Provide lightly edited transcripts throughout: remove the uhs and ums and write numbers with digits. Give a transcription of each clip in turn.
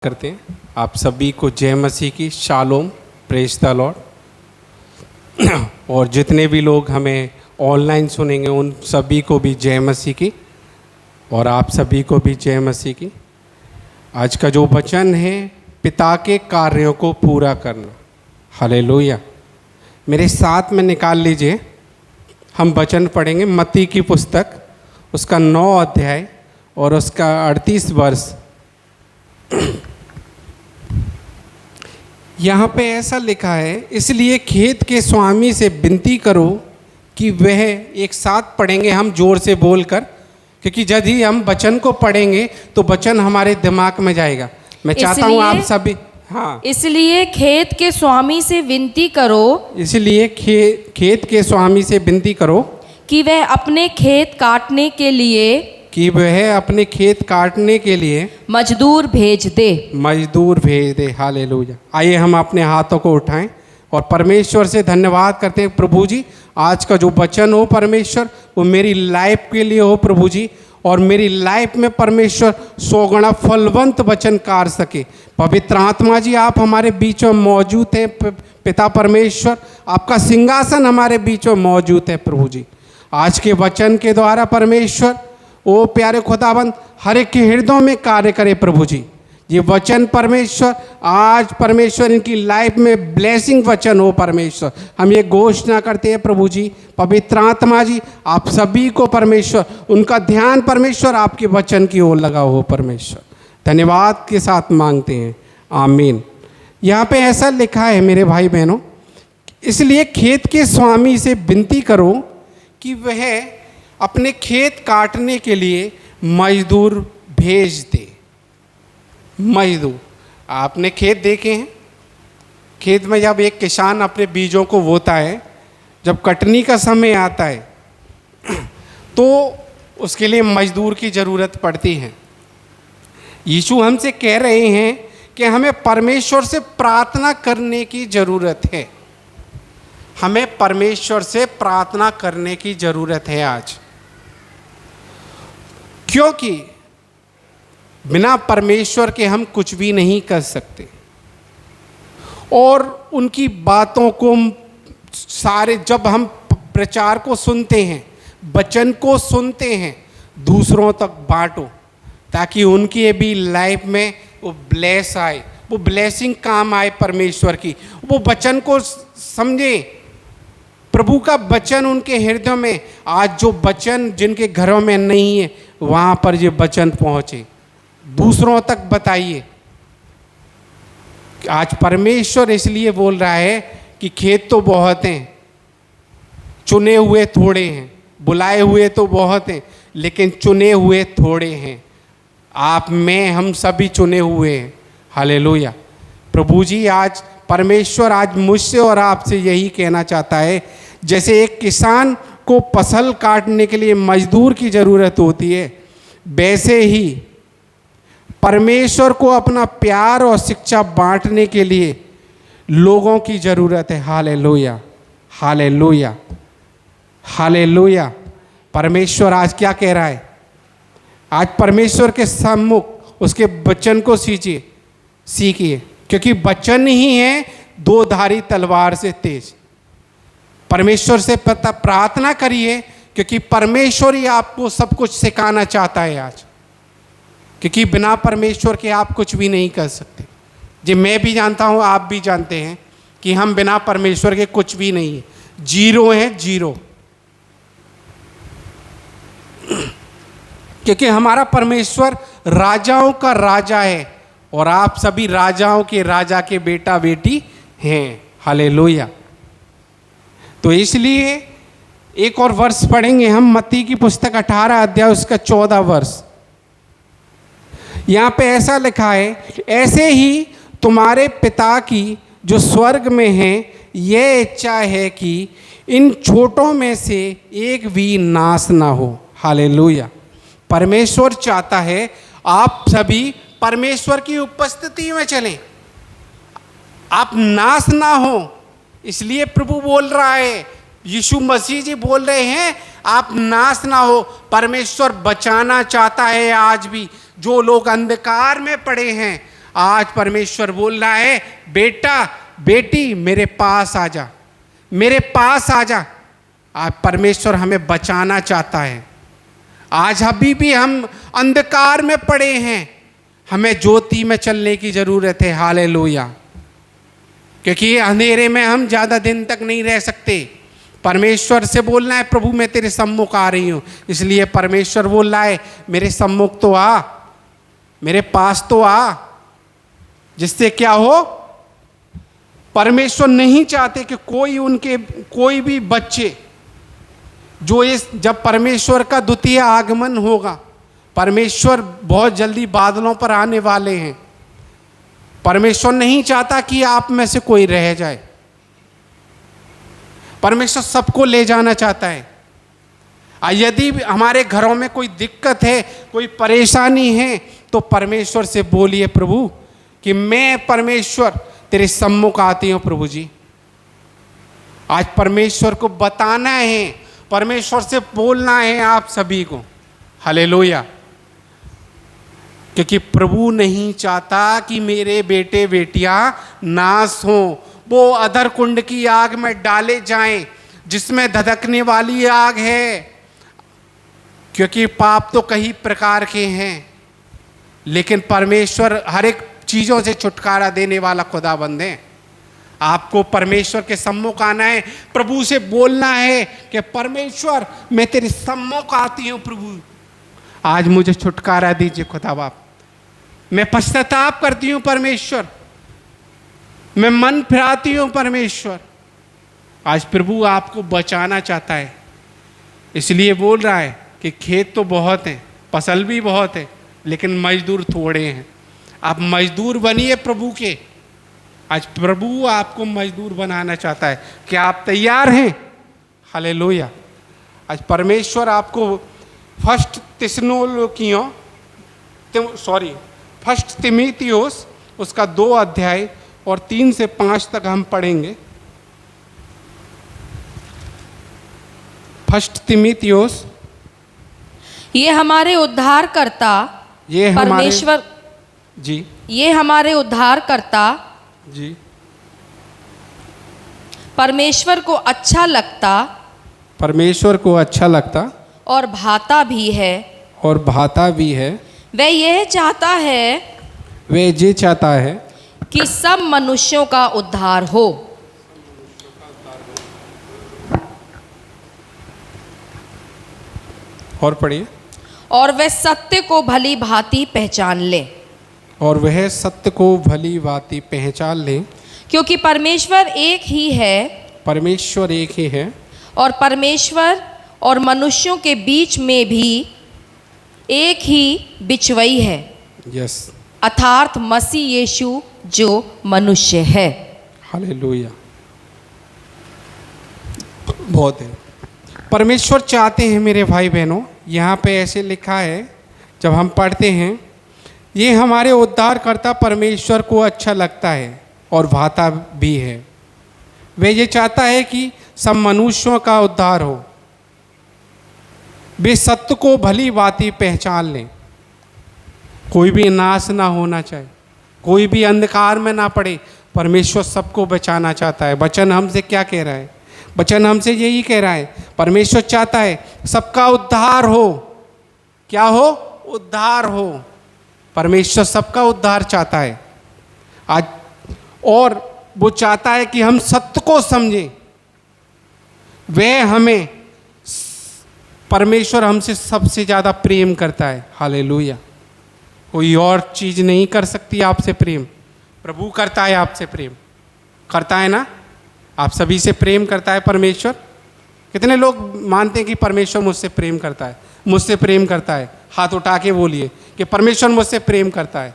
करते हैं। आप सभी को जय मसीह की शालोम, प्रेज द लॉर्ड। और जितने भी लोग हमें ऑनलाइन सुनेंगे उन सभी को भी जय मसीह की, और आप सभी को भी जय मसीह की। आज का जो वचन है, पिता के कार्यों को पूरा करना। हालेलुया। मेरे साथ में निकाल लीजिए, हम वचन पढ़ेंगे मत्ती की पुस्तक, उसका 9 अध्याय और उसका 38 वर्ष। यहाँ पे ऐसा लिखा है, इसलिए खेत के स्वामी से विनती करो कि वह, एक साथ पढ़ेंगे हम जोर से बोलकर, क्योंकि जब ही हम वचन को पढ़ेंगे तो वचन हमारे दिमाग में जाएगा। मैं चाहता हूँ आप सभी, हाँ, इसलिए खेत के स्वामी से विनती करो, इसलिए खेत के स्वामी से विनती करो कि वह अपने खेत काटने के लिए मजदूर भेज दे। हालेलुया। आइए हम अपने हाथों को उठाएं और परमेश्वर से धन्यवाद करते हैं। प्रभु जी, आज का जो वचन हो परमेश्वर, वो मेरी लाइफ के लिए हो प्रभु जी, और मेरी लाइफ में परमेश्वर 100 गुना फलवंत वचन कार सके। पवित्र आत्मा जी, आप हमारे बीच में मौजूद हैं। पिता परमेश्वर, आपका सिंहासन हमारे बीच में मौजूद है प्रभु जी। आज के वचन के द्वारा परमेश्वर, ओ प्यारे खुदाबंद, हर एक के हृदयों में कार्य करे प्रभु जी। ये वचन परमेश्वर, आज परमेश्वर इनकी लाइफ में ब्लेसिंग वचन हो परमेश्वर। हम ये घोषणा करते हैं प्रभु जी। पवित्र आत्मा जी, आप सभी को परमेश्वर, उनका ध्यान परमेश्वर आपके वचन की ओर लगा हो परमेश्वर। धन्यवाद के साथ मांगते हैं, आमीन। यहाँ पे ऐसा लिखा है मेरे भाई बहनों, इसलिए खेत के स्वामी से विनती करो कि वह अपने खेत काटने के लिए मजदूर भेज दे। मजदूर, आपने खेत देखे हैं? खेत में जब एक किसान अपने बीजों को बोता है, जब कटनी का समय आता है तो उसके लिए मजदूर की ज़रूरत पड़ती है। यीशु हमसे कह रहे हैं कि हमें परमेश्वर से प्रार्थना करने की ज़रूरत है। हमें परमेश्वर से प्रार्थना करने की ज़रूरत है आज, क्योंकि बिना परमेश्वर के हम कुछ भी नहीं कर सकते। और उनकी बातों को सारे, जब हम प्रचार को सुनते हैं, वचन को सुनते हैं, दूसरों तक बांटो, ताकि उनकी भी लाइफ में वो ब्लेस आए, वो ब्लेसिंग काम आए परमेश्वर की। वो वचन को समझे, प्रभु का वचन उनके हृदय में, आज जो वचन जिनके घरों में नहीं है वहाँ पर ये वचन पहुँचे, दूसरों तक बताइए। आज परमेश्वर इसलिए बोल रहा है कि खेत तो बहुत हैं, चुने हुए थोड़े हैं, बुलाए हुए तो बहुत हैं, लेकिन चुने हुए थोड़े हैं। आप, मैं, हम सभी चुने हुए हैं। हालेलुया। प्रभु जी, आज परमेश्वर आज मुझसे और आपसे यही कहना चाहता है, जैसे एक किसान को फसल काटने के लिए मजदूर की ज़रूरत होती है, वैसे ही परमेश्वर को अपना प्यार और शिक्षा बांटने के लिए लोगों की ज़रूरत है। Hallelujah, hallelujah, hallelujah. परमेश्वर आज क्या कह रहा है? आज परमेश्वर के सम्मुख उसके वचन को सीखिए, क्योंकि वचन ही है दो धारी तलवार से तेज। परमेश्वर से प्रार्थना करिए, क्योंकि परमेश्वर ही आपको सब कुछ सिखाना चाहता है आज, क्योंकि बिना परमेश्वर के आप कुछ भी नहीं कर सकते। जी, मैं भी जानता हूँ, आप भी जानते हैं कि हम बिना परमेश्वर के कुछ भी नहीं है, जीरो है, जीरो। क्योंकि हमारा परमेश्वर राजाओं का राजा है, और आप सभी राजाओं के राजा के बेटा बेटी हैं। हालेलुया। तो इसलिए एक और वर्ष पढ़ेंगे हम, मत्ती की पुस्तक 18 अध्याय उसका 14 वर्ष। यहाँ पे ऐसा लिखा है, ऐसे ही तुम्हारे पिता की जो स्वर्ग में है, यह इच्छा है कि इन छोटों में से एक भी नाश ना हो। हालेलुया। परमेश्वर चाहता है आप सभी परमेश्वर की उपस्थिति में चलें, आप नाश ना हो। इसलिए प्रभु बोल रहा है, यीशु मसीह जी बोल रहे हैं, आप नाश ना हो। परमेश्वर बचाना चाहता है आज भी। जो लोग अंधकार में पड़े हैं, आज परमेश्वर बोल रहा है, बेटा बेटी मेरे पास आ जा, मेरे पास आ जा। आज परमेश्वर हमें बचाना चाहता है। आज अभी भी हम अंधकार में पड़े हैं, हमें ज्योति में चलने की जरूरत है। हालेलुया। क्योंकि अंधेरे में हम ज़्यादा दिन तक नहीं रह सकते। परमेश्वर से बोलना है, प्रभु मैं तेरे सम्मुख आ रही हूँ। इसलिए परमेश्वर बोल रहा है, मेरे सम्मुख तो आ, मेरे पास तो आ। जिससे क्या हो, परमेश्वर नहीं चाहते कि कोई भी बच्चे जो जब परमेश्वर का द्वितीय आगमन होगा, परमेश्वर बहुत जल्दी बादलों पर आने वाले हैं। परमेश्वर नहीं चाहता कि आप में से कोई रह जाए। परमेश्वर सबको ले जाना चाहता है। यदि हमारे घरों में कोई दिक्कत है, कोई परेशानी है, तो परमेश्वर से बोलिए, प्रभु कि मैं परमेश्वर तेरे सम्मुख आती हूँ। प्रभु जी, आज परमेश्वर को बताना है, परमेश्वर से बोलना है आप सभी को। हालेलुया। क्योंकि प्रभु नहीं चाहता कि मेरे बेटे बेटियां नाश हों, वो अधर कुंड की आग में डाले जाएं, जिसमें धधकने वाली आग है। क्योंकि पाप तो कई प्रकार के हैं, लेकिन परमेश्वर हर एक चीज़ों से छुटकारा देने वाला खुदाबंद है। आपको परमेश्वर के सम्मुख आना है, प्रभु से बोलना है कि परमेश्वर मैं तेरे सम्मुख आती हूँ। प्रभु आज मुझे छुटकारा दीजिए खुदा बाप, मैं पश्चाताप करती हूँ परमेश्वर, मैं मन फिराती हूँ परमेश्वर। आज प्रभु आपको बचाना चाहता है, इसलिए बोल रहा है कि खेत तो बहुत हैं, फसल भी बहुत है, लेकिन मजदूर थोड़े हैं। आप मजदूर बनिए प्रभु के। आज प्रभु आपको मजदूर बनाना चाहता है। क्या आप तैयार हैं? हालेलुया। आज परमेश्वर आपको फर्स्ट तिमुथियुस उसका 2 अध्याय और 3 से 5 तक हम पढ़ेंगे। फर्स्ट तिमुथियुस, ये हमारे उद्धारकर्ता परमेश्वर जी, ये हमारे उद्धारकर्ता जी, परमेश्वर को अच्छा लगता, परमेश्वर को अच्छा लगता और भाता भी है। और भाता भी है। वह यह चाहता है, वे ये चाहता है कि सब मनुष्यों का उद्धार हो। और पढ़िए। और वह सत्य को भली भांति पहचान ले। और वह सत्य को भली भांति पहचान ले। क्योंकि परमेश्वर एक ही है, परमेश्वर एक ही है, और परमेश्वर और मनुष्यों के बीच में भी एक ही बिचवई है, यस, अर्थात मसीह यीशु जो मनुष्य है। हालेलुया। बहुत है। परमेश्वर चाहते हैं मेरे भाई बहनों, यहाँ पे ऐसे लिखा है, जब हम पढ़ते हैं, ये हमारे उद्धारकर्ता परमेश्वर को अच्छा लगता है और भाता भी है। वे ये चाहता है कि सब मनुष्यों का उद्धार हो, वे सत्य को भली भांति पहचान लें। कोई भी नाश ना होना चाहिए, कोई भी अंधकार में ना पड़े। परमेश्वर सबको बचाना चाहता है। वचन हमसे क्या कह रहा है? वचन हमसे यही कह रहा है, परमेश्वर चाहता है सबका उद्धार हो। क्या हो? उद्धार हो। परमेश्वर सबका उद्धार चाहता है आज, और वो चाहता है कि हम सत्य को समझें। वह हमें, परमेश्वर हमसे सबसे ज़्यादा प्रेम करता है। हालेलुया। कोई और चीज़ नहीं कर सकती आपसे प्रेम, प्रभु करता है आपसे प्रेम। करता है ना? आप सभी से प्रेम करता है परमेश्वर। कितने लोग मानते हैं कि परमेश्वर मुझसे प्रेम करता है? मुझसे प्रेम करता है, हाथ उठा के बोलिए कि परमेश्वर मुझसे प्रेम करता है।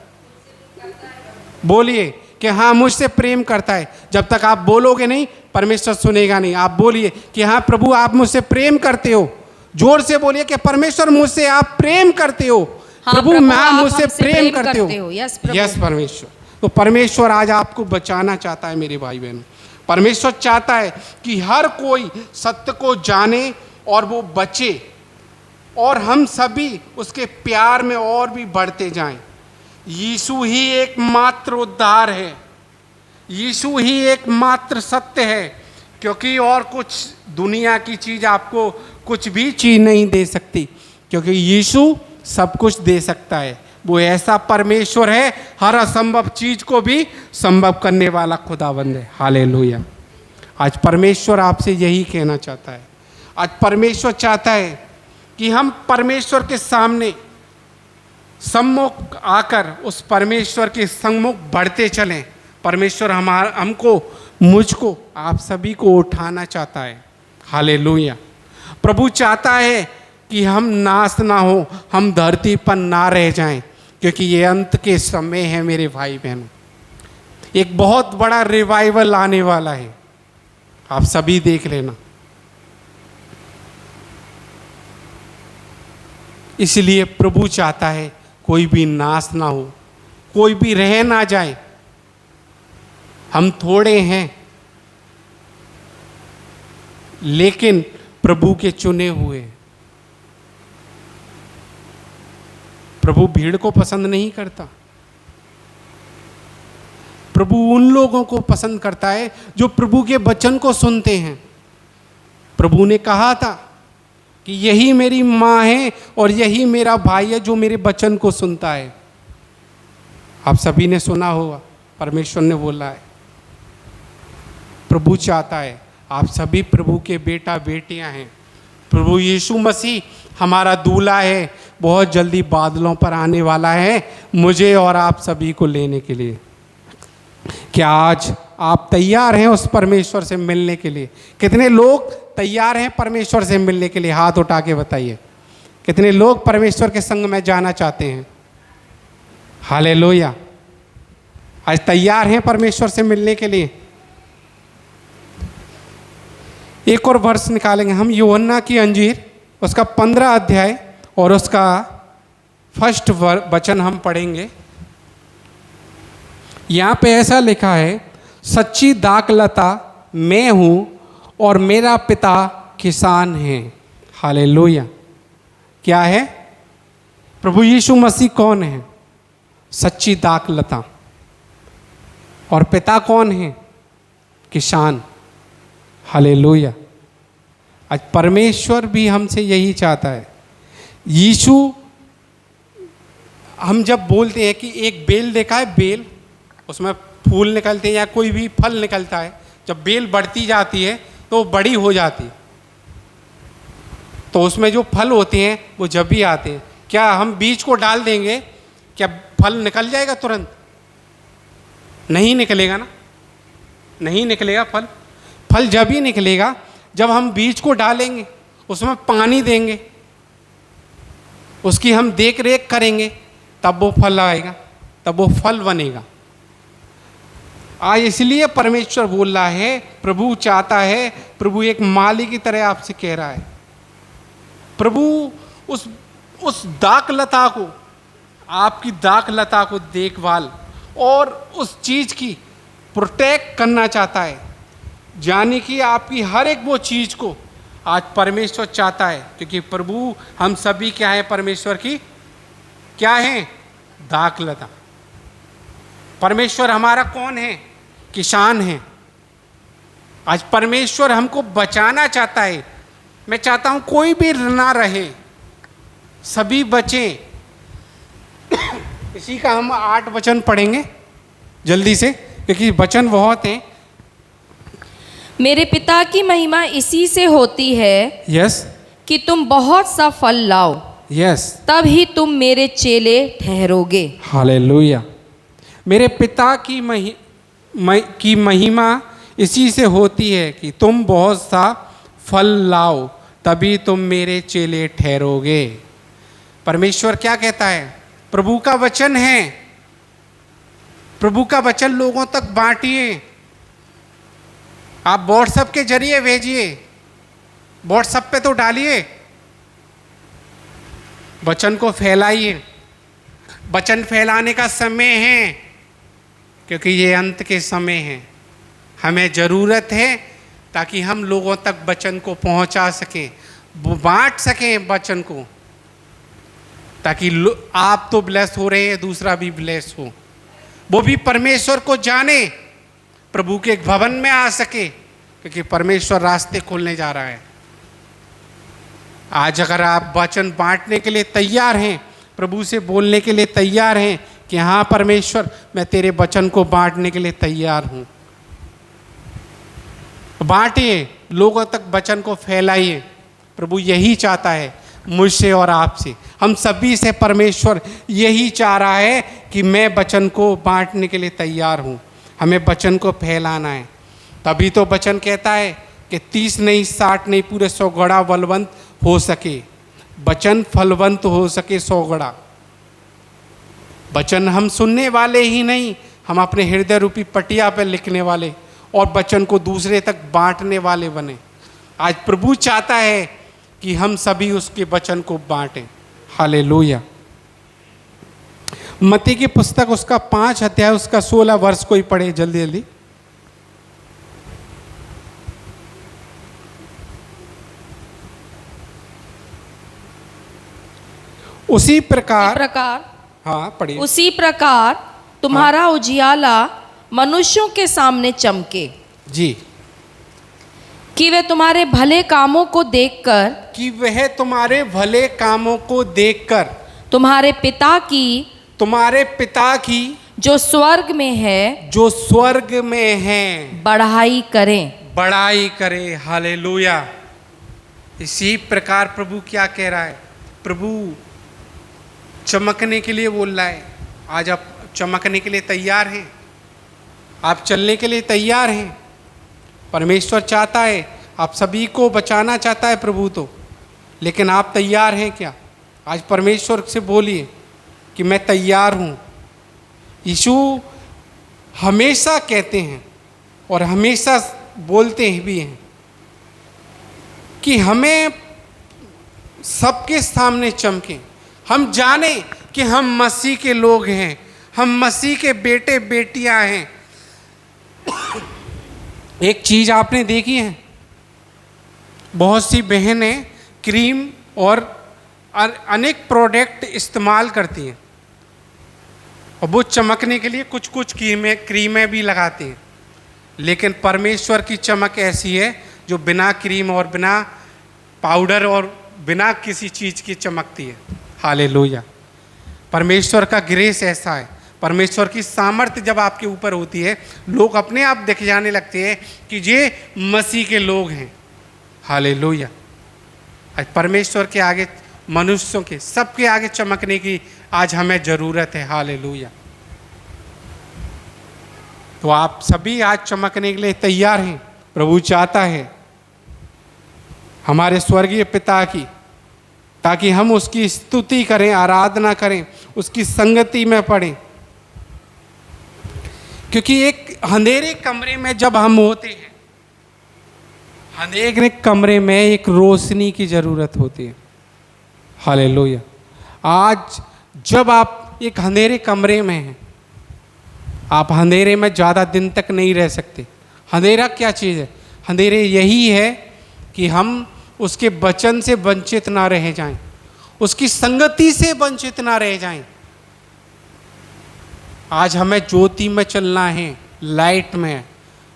बोलिए कि हाँ, मुझसे प्रेम करता है। जब तक आप बोलोगे नहीं, परमेश्वर सुनेगा नहीं। आप बोलिए कि हाँ प्रभु, आप मुझसे प्रेम करते हो। जोर से बोलिए कि परमेश्वर, मुझसे आप प्रेम करते हो। हाँ, प्रभु, मैं मुझसे प्रेम करते हो। यस परमेश्वर। तो परमेश्वर आज आपको बचाना चाहता है मेरे भाई बहनों। परमेश्वर चाहता है कि हर कोई सत्य को जाने और वो बचे, और हम सभी उसके प्यार में और भी बढ़ते जाएं। यीशु ही एकमात्र उद्धार है, यीशु ही एकमात्र सत्य है, क्योंकि और कुछ दुनिया की चीज़ आपको कुछ भी चीज़ नहीं दे सकती, क्योंकि यीशु सब कुछ दे सकता है। वो ऐसा परमेश्वर है, हर असंभव चीज़ को भी संभव करने वाला खुदाबंद है। हालेलुया। आज परमेश्वर आपसे यही कहना चाहता है। आज परमेश्वर चाहता है कि हम परमेश्वर के सामने सम्मुख आकर उस परमेश्वर के सम्मुख बढ़ते चलें। परमेश्वर हमको, मुझको, आप सभी को उठाना चाहता है। हालेलुया। प्रभु चाहता है कि हम नाश ना हो, हम धरती पर ना रह जाएं, क्योंकि ये अंत के समय है मेरे भाई बहनों। एक बहुत बड़ा रिवाइवल आने वाला है, आप सभी देख लेना। इसलिए प्रभु चाहता है कोई भी नाश ना हो, कोई भी रह ना जाए। हम थोड़े हैं, लेकिन प्रभु के चुने हुए। प्रभु भीड़ को पसंद नहीं करता। प्रभु उन लोगों को पसंद करता है जो प्रभु के वचन को सुनते हैं। प्रभु ने कहा था कि यही मेरी माँ है और यही मेरा भाई है जो मेरे वचन को सुनता है। आप सभी ने सुना होगा, परमेश्वर ने बोला है। प्रभु चाहता है आप सभी प्रभु के बेटा बेटियां हैं। प्रभु यीशु मसीह हमारा दूल्हा है, बहुत जल्दी बादलों पर आने वाला है मुझे और आप सभी को लेने के लिए। क्या आज आप तैयार हैं उस परमेश्वर से मिलने के लिए? कितने लोग तैयार हैं परमेश्वर से मिलने के लिए? हाथ उठा के बताइए। कितने लोग परमेश्वर के संग में जाना चाहते हैं? हालेलुया। आज तैयार हैं परमेश्वर से मिलने के लिए? एक और वर्ष निकालेंगे हम, यूहन्ना की अंजीर उसका 15 अध्याय और उसका फर्स्ट वचन हम पढ़ेंगे। यहाँ पे ऐसा लिखा है, सच्ची दाखलता मैं हूँ और मेरा पिता किसान है। हालेलुया। क्या है? प्रभु यीशु मसीह कौन है? सच्ची दाखलता। और पिता कौन है? किसान। हालेलुया। आज परमेश्वर भी हमसे यही चाहता है। यीशु, हम जब बोलते हैं कि एक बेल देखा है, बेल उसमें फूल निकलते हैं या कोई भी फल निकलता है, जब बेल बढ़ती जाती है तो बड़ी हो जाती है, तो उसमें जो फल होते हैं वो जब भी आते हैं। क्या हम बीज को डाल देंगे, क्या फल निकल जाएगा तुरंत? नहीं निकलेगा ना, नहीं निकलेगा फल। फल जब ही निकलेगा जब हम बीज को डालेंगे, उसमें पानी देंगे, उसकी हम देख रेख करेंगे, तब वो फल आएगा, तब वो फल बनेगा। आज इसलिए परमेश्वर बोल रहा है, प्रभु चाहता है, प्रभु एक माली की तरह आपसे कह रहा है। प्रभु उस दाखलता को, आपकी दाखलता को देखभाल और उस चीज़ की प्रोटेक्ट करना चाहता है, यानी कि आपकी हर एक वो चीज़ को आज परमेश्वर चाहता है, क्योंकि प्रभु हम सभी क्या है? परमेश्वर की क्या है? दाखलता। परमेश्वर हमारा कौन है? किसान है। आज परमेश्वर हमको बचाना चाहता है। मैं चाहता हूं कोई भी ना रहे, सभी बचें। इसी का हम 8 वचन पढ़ेंगे जल्दी से, क्योंकि वचन बहुत हैं। मेरे पिता की महिमा इसी से होती है, यस, कि तुम बहुत सा फल लाओ, यस, तब ही तुम मेरे चेले ठहरोगे। हालेलुया। मेरे पिता की महिमा इसी से होती है कि तुम बहुत सा फल लाओ, तभी तुम मेरे चेले ठहरोगे। परमेश्वर क्या कहता है? प्रभु का वचन है, प्रभु का वचन लोगों तक बांटिए। आप व्हाट्सएप के जरिए भेजिए, व्हाट्सएप पे तो डालिए, वचन को फैलाइए। वचन फैलाने का समय है, क्योंकि ये अंत के समय है। हमें ज़रूरत है ताकि हम लोगों तक वचन को पहुंचा सकें, बांट सकें वचन को। ताकि आप तो ब्लेस हो रहे हैं, दूसरा भी ब्लेस हो, वो भी परमेश्वर को जाने, प्रभु के एक भवन में आ सके, क्योंकि परमेश्वर रास्ते खोलने जा रहा है। आज अगर आप वचन बांटने के लिए तैयार हैं, प्रभु से बोलने के लिए तैयार हैं कि हाँ परमेश्वर मैं तेरे वचन को बांटने के लिए तैयार हूं, बांटिए, लोगों तक वचन को फैलाइए। प्रभु यही चाहता है मुझसे और आपसे, हम सभी से परमेश्वर यही चाह रहा है कि मैं वचन को बांटने के लिए तैयार हूँ, हमें वचन को फैलाना है। तभी तो वचन कहता है कि 30 नहीं 60 नहीं पूरे 100 गड़ा बलवंत हो सके, वचन फलवंत हो सके 100 गड़ा। वचन हम सुनने वाले ही नहीं, हम अपने हृदय रूपी पटिया पर लिखने वाले और वचन को दूसरे तक बांटने वाले बने। आज प्रभु चाहता है कि हम सभी उसके वचन को बांटें। हालेलुया। मत्ती की पुस्तक उसका 5 अध्याय उसका 16 वर्ष को ही पढ़े जल्दी जल्दी। उसी प्रकार हाँ पढ़िए। उसी प्रकार तुम्हारा उजियाला मनुष्यों के सामने चमके, जी, कि वे तुम्हारे भले कामों को देखकर, कि वह तुम्हारे भले कामों को देखकर तुम्हारे पिता की जो स्वर्ग में है बढ़ाई करें। हालेलुया। इसी प्रकार प्रभु क्या कह रहा है? प्रभु चमकने के लिए बोल रहा है। आज आप चमकने के लिए तैयार हैं? आप चलने के लिए तैयार हैं? परमेश्वर चाहता है, आप सभी को बचाना चाहता है प्रभु तो, लेकिन आप तैयार हैं क्या? आज परमेश्वर से बोलिए कि मैं तैयार हूँ। यीशु हमेशा कहते हैं और हमेशा बोलते भी हैं कि हमें सबके सामने चमकें, हम जाने कि हम मसीह के लोग हैं, हम मसीह के बेटे बेटियां हैं। एक चीज़ आपने देखी है, बहुत सी बहनें क्रीम और अनेक प्रोडक्ट इस्तेमाल करती हैं और वो चमकने के लिए कुछ कुछ क्रीमें भी लगाती हैं, लेकिन परमेश्वर की चमक ऐसी है जो बिना क्रीम और बिना पाउडर और बिना किसी चीज़ की चमकती है। हालेलुया। परमेश्वर का ग्रेस ऐसा है, परमेश्वर की सामर्थ्य जब आपके ऊपर होती है, लोग अपने आप दिख जाने लगते हैं कि ये मसीह के लोग हैं। हालेलुया। आज परमेश्वर के आगे, मनुष्यों के सबके आगे चमकने की आज हमें ज़रूरत है। हालेलुया। तो आप सभी आज चमकने के लिए तैयार हैं? प्रभु चाहता है हमारे स्वर्गीय पिता की, ताकि हम उसकी स्तुति करें, आराधना करें, उसकी संगति में पढ़ें। क्योंकि एक अंधेरे कमरे में जब हम होते हैं, अंधेरे कमरे में एक रोशनी की ज़रूरत होती है। हालेलुया। आज जब आप एक अंधेरे कमरे में हैं, आप अंधेरे में ज़्यादा दिन तक नहीं रह सकते। अंधेरा क्या चीज़ है? अंधेरे यही है कि हम उसके वचन से वंचित ना रह जाएं, उसकी संगति से वंचित ना रह जाएं। आज हमें ज्योति में चलना है, लाइट में।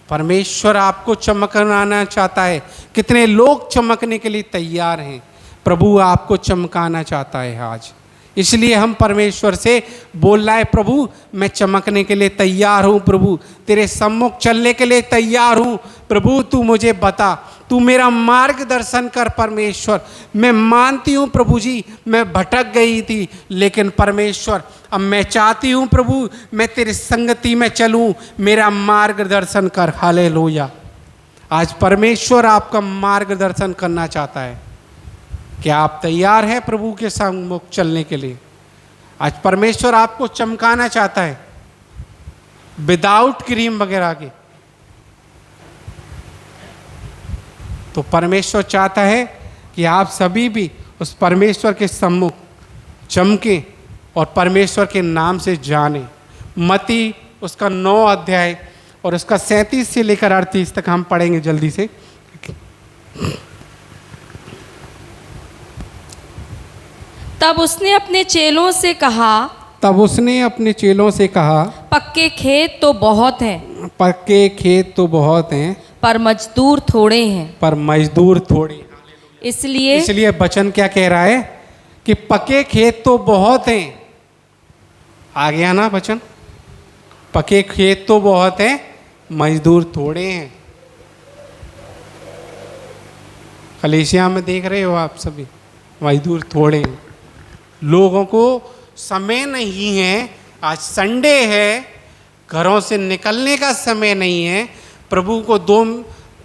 परमेश्वर आपको चमकाना चाहता है। कितने लोग चमकने के लिए तैयार हैं? प्रभु आपको चमकाना चाहता है आज। इसलिए हम परमेश्वर से बोल रहा है, प्रभु मैं चमकने के लिए तैयार हूँ, प्रभु तेरे सम्मुख चलने के लिए तैयार हूँ। प्रभु तू मुझे बता, तू मेरा मार्गदर्शन कर। परमेश्वर मैं मानती हूँ प्रभु जी, मैं भटक गई थी, लेकिन परमेश्वर अब मैं चाहती हूँ प्रभु मैं तेरी संगति में चलूँ, मेरा मार्गदर्शन कर। हालेलुया। आज परमेश्वर आपका मार्गदर्शन करना चाहता है। क्या आप तैयार हैं प्रभु के सम्मुख चलने के लिए? आज परमेश्वर आपको चमकाना चाहता है विदाउट क्रीम वगैरह के। तो परमेश्वर चाहता है कि आप सभी भी उस परमेश्वर के सम्मुख चमके और परमेश्वर के नाम से जाने। मत्ती उसका 9 अध्याय और उसका 37 से लेकर 38 तक हम पढ़ेंगे जल्दी से। तब उसने अपने चेलों से कहा, तब उसने अपने चेलों से कहा, पक्के खेत तो बहुत हैं, पक्के खेत तो बहुत हैं, पर मजदूर थोड़े हैं। पर मजदूर थोड़े। इसलिए इसलिए वचन क्या कह रहा है कि पक्के खेत तो बहुत हैं। आ गया ना वचन? पक्के खेत तो बहुत हैं, मजदूर थोड़े हैं। कलीसिया में देख रहे हो आप सभी, मजदूर थोड़े हैं। लोगों को समय नहीं है। आज संडे है, घरों से निकलने का समय नहीं है। प्रभु को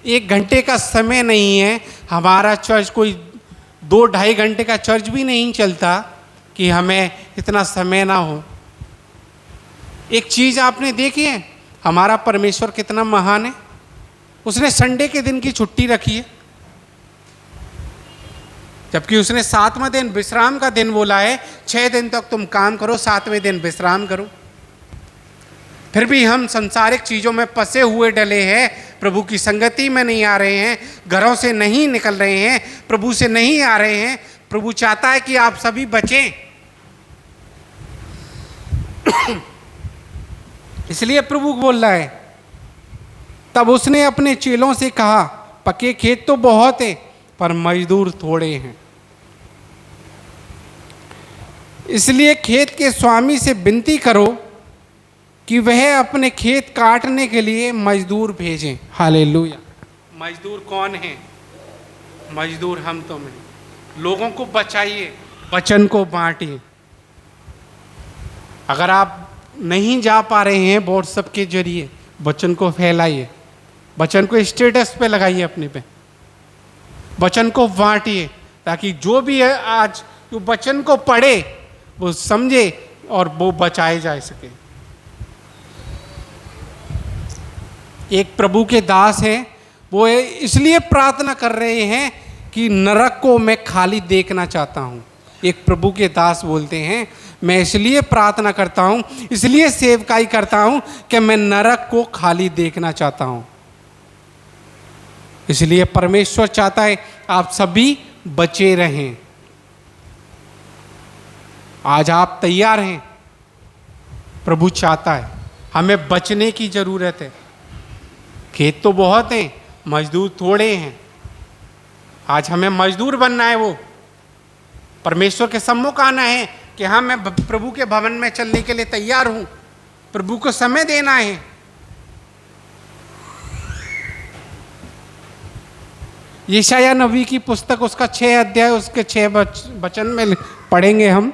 1 घंटे का समय नहीं है। हमारा चर्च कोई 2-2.5 घंटे का चर्च भी नहीं चलता कि हमें इतना समय ना हो। एक चीज़ आपने देखी है, हमारा परमेश्वर कितना महान है। उसने संडे के दिन की छुट्टी रखी है, जबकि उसने 7वां दिन विश्राम का दिन बोला है। 6 दिन तक तुम काम करो, 7वें दिन विश्राम करो। फिर भी हम संसारिक चीज़ों में फंसे हुए डले हैं, प्रभु की संगति में नहीं आ रहे हैं, घरों से नहीं निकल रहे हैं, प्रभु से नहीं आ रहे हैं। प्रभु चाहता है कि आप सभी बचें। इसलिए प्रभु बोल रहा है, तब उसने अपने चेलों से कहा, पक्के खेत तो बहुत है, पर मजदूर थोड़े हैं। इसलिए खेत के स्वामी से विनती करो कि वह अपने खेत काटने के लिए मजदूर भेजें। हालेलुया। मजदूर कौन है? मजदूर हम तो में। लोगों को बचाइए, वचन को बांटिए। अगर आप नहीं जा पा रहे हैं व्हाट्सएप के जरिए, वचन को फैलाइए, वचन को स्टेटस पे लगाइए, अपने पे वचन को बांटिए, ताकि जो भी है आज जो वचन को पढ़े वो समझे और वो बचाए जा सके। एक प्रभु के दास हैं, वो इसलिए प्रार्थना कर रहे हैं कि नरक को मैं खाली देखना चाहता हूँ। एक प्रभु के दास बोलते हैं, मैं इसलिए प्रार्थना करता हूँ, इसलिए सेवकाई करता हूँ कि मैं नरक को खाली देखना चाहता हूँ। इसलिए परमेश्वर चाहता है आप सभी बचे रहें। आज आप तैयार हैं? प्रभु चाहता है, हमें बचने की जरूरत है। खेत तो बहुत हैं, मजदूर थोड़े हैं। आज हमें मजदूर बनना है। वो परमेश्वर के सम्मुख आना है कि हाँ, मैं प्रभु के भवन में चलने के लिए तैयार हूँ। प्रभु को समय देना है। यशाया नबी की पुस्तक, उसका 6 अध्याय, उसके 6 वचन में पढ़ेंगे हम।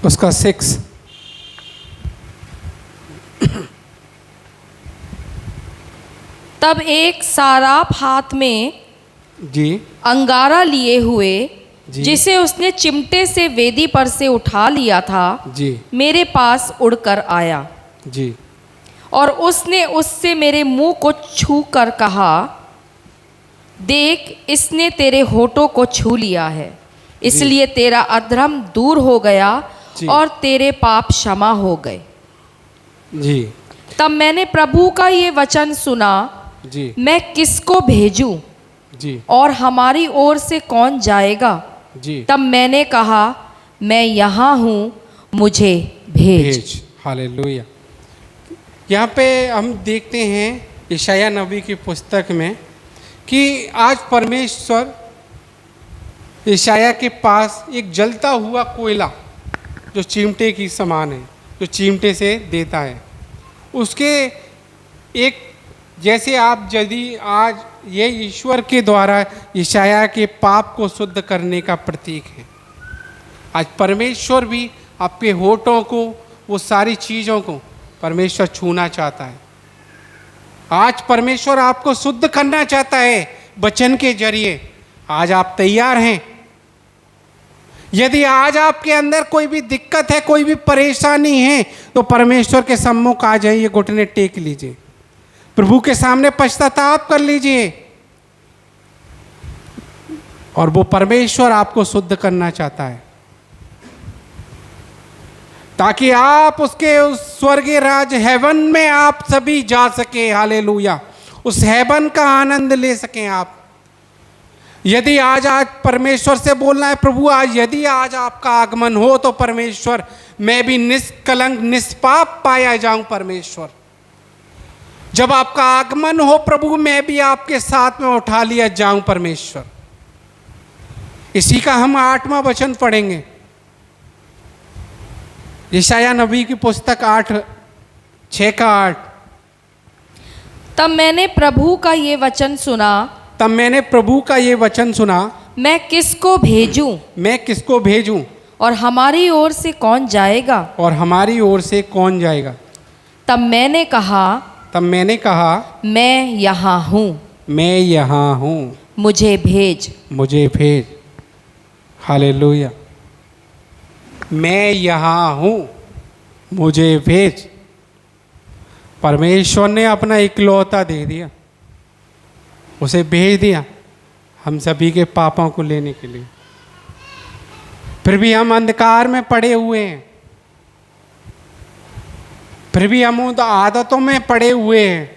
उसका 6। तब एक साराप हाथ में जी अंगारा लिए हुए, जी। जिसे उसने चिमटे से वेदी पर से उठा लिया था, जी मेरे पास उड़कर आया। जी और उसने उससे मेरे मुंह को छू कर कहा, देख, इसने तेरे होठों को छू लिया है, इसलिए तेरा अधर्म दूर हो गया और तेरे पाप क्षमा हो गए। जी। तब मैंने प्रभु का ये वचन सुना, जी मैं किसको भेजूं जी और हमारी ओर से कौन जाएगा? जी। तब मैंने कहा, मैं यहाँ हूँ, मुझे भेज। हालेलुया। यहाँ पे हम देखते हैं यशाया नबी की पुस्तक में कि आज परमेश्वर यशाया के पास एक जलता हुआ कोयला, जो चिमटे की समान है, जो चिमटे से देता है, उसके एक जैसे आप यदि आज ये ईश्वर के द्वारा यशाया के पाप को शुद्ध करने का प्रतीक है। आज परमेश्वर भी आपके होठों को, वो सारी चीज़ों को परमेश्वर छूना चाहता है। आज परमेश्वर आपको शुद्ध करना चाहता है वचन के जरिए। आज आप तैयार हैं? यदि आज आपके अंदर कोई भी दिक्कत है, कोई भी परेशानी है, तो परमेश्वर के सम्मुख आ जाइए, घुटने टेक लीजिए, प्रभु के सामने पश्चाताप कर लीजिए, और वो परमेश्वर आपको शुद्ध करना चाहता है। ताकि आप उसके उस स्वर्गीय राज हेवन में आप सभी जा सके। हालेलुया, उस हेवन का आनंद ले सकें आप। यदि आज परमेश्वर से बोलना है, प्रभु आज यदि आज आपका आगमन हो तो परमेश्वर मैं भी निष्कलंक निष्पाप पाया जाऊं। परमेश्वर जब आपका आगमन हो प्रभु मैं भी आपके साथ में उठा लिया जाऊं। परमेश्वर इसी का हम 8वां वचन पढ़ेंगे, यशायाह नबी की पुस्तक 6 का 8। तब मैंने प्रभु का ये वचन सुना, तब मैंने प्रभु का ये वचन सुना, मैं किसको भेजूं मैं किसको भेजूं और हमारी ओर से कौन जाएगा। और हमारी ओर से कौन जाएगा। तब मैंने कहा मैं यहाँ हूँ, मैं यहाँ हूँ, मुझे भेज। मुझे भेज। हालेलुया, मैं यहाँ हूँ, मुझे भेज। परमेश्वर ने अपना इकलौता दे दिया, उसे भेज दिया हम सभी के पापों को लेने के लिए। फिर भी हम अंधकार में पड़े हुए हैं, फिर भी हम उन आदतों में पड़े हुए हैं,